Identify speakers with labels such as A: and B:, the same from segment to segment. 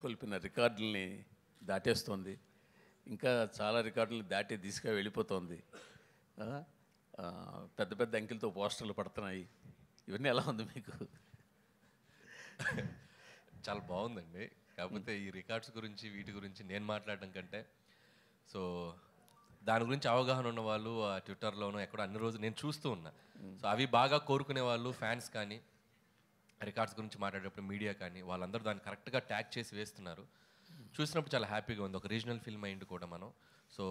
A: కొల్పిన రికార్డుల్ని దాటేస్తోంది. ఇంకా చాలా రికార్డులు దాటి దిశగా వెళ్ళిపోతోంది. ఆ, ఆ, పెద్ద పెద్ద అంకెలతో పోస్టర్లు పడుతున్నాయి. ఇవన్నీ ఎలా ఉంది మీకు?
B: చాలా బాగుందండి. కాకపోతే ఈ రికార్డ్స్ గురించి వీటి గురించి నేను మాట్లాడడం కంటే సో దాని గురించి అవగాహన ఉన్న వాళ్ళు ఆ ట్విట్టర్లోనూ ఎక్కడో అన్ని రోజులు నేను చూస్తూ ఉన్నా. సో అవి బాగా కోరుకునే వాళ్ళు ఫ్యాన్స్ కానీ రికార్డ్స్ గురించి మాట్లాడేటప్పుడు మీడియా కానీ వాళ్ళందరూ దాన్ని కరెక్ట్గా ట్యాగ్ చేసి వేస్తున్నారు. చూసినప్పుడు చాలా హ్యాపీగా ఉంది. ఒక రీజనల్ ఫిల్మ్ అయింది కూడా మనం. సో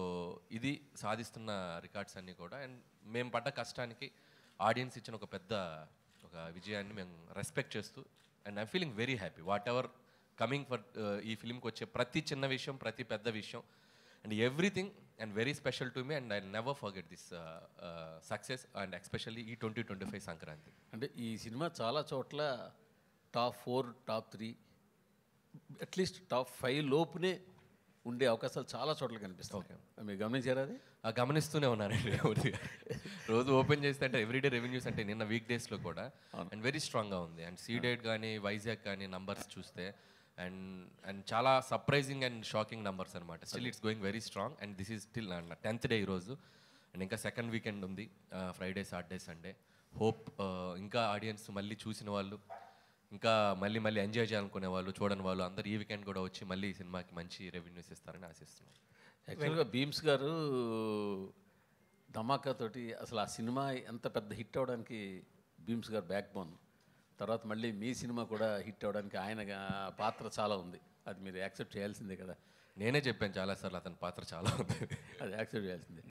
B: ఇది సాధిస్తున్న రికార్డ్స్ అన్నీ కూడా అండ్ మేము పడ్డ కష్టానికి ఆడియన్స్ ఇచ్చిన ఒక పెద్ద ఒక విజయాన్ని మేము రెస్పెక్ట్ చేస్తూ and I'm feeling very happy what ever coming for ఈ ఫిల్మ్కి వచ్చే ప్రతి చిన్న విషయం ప్రతి పెద్ద విషయం and everything and very special to me and I never forget this success and especially ఈ 2025 సంక్రాంతి.
A: అంటే ఈ సినిమా చాలా చోట్ల టాప్ 4 టాప్ 3 అట్లీస్ట్ టాప్ 5 లోపునే ఉండే అవకాశాలు చాలా చోట్ల కనిపిస్తాయి.
B: ఓకే,
A: మీరు గమనించారా అది?
B: గమనిస్తూనే ఉన్నానండి. రోజు ఓపెన్ చేస్తే అంటే ఎవ్రీడే రెవెన్యూస్ అంటే నిన్న వీక్ డేస్లో కూడా అండ్ వెరీ స్ట్రాంగ్గా ఉంది. అండ్ సీడెడ్ కానీ వైజాగ్ కానీ నంబర్స్ చూస్తే అండ్ అండ్ చాలా సర్ప్రైజింగ్ అండ్ షాకింగ్ నంబర్స్ అనమాట. Still it's going very strong and this is still 10th day ఈరోజు అండ్ ఇంకా సెకండ్ వీకెండ్ ఉంది, ఫ్రైడే సాటర్డే సండే. హోప్ ఇంకా ఆడియన్స్ మళ్ళీ చూసిన వాళ్ళు ఇంకా మళ్ళీ మళ్ళీ ఎంజాయ్ చేయాలనుకునే వాళ్ళు చూడని వాళ్ళు అందరూ ఈ వీకెండ్ కూడా వచ్చి మళ్ళీ ఈ సినిమాకి మంచి రెవెన్యూస్ ఇస్తారని ఆశిస్తున్నాం.
A: యాక్చువల్గా భీమ్స్ గారు ధమాకా తోటి అసలు ఆ సినిమా ఎంత పెద్ద హిట్ అవ్వడానికి భీమ్స్ గారు బ్యాక్ బోన్. తర్వాత మళ్ళీ మీ సినిమా కూడా హిట్ అవ్వడానికి ఆయన పాత్ర చాలా ఉంది. అది మీరు యాక్సెప్ట్ చేయాల్సిందే కదా.
B: నేనే చెప్పాను చాలాసార్లు అతని పాత్ర చాలా ఉంది.
A: అది యాక్సెప్ట్ చేయాల్సిందే.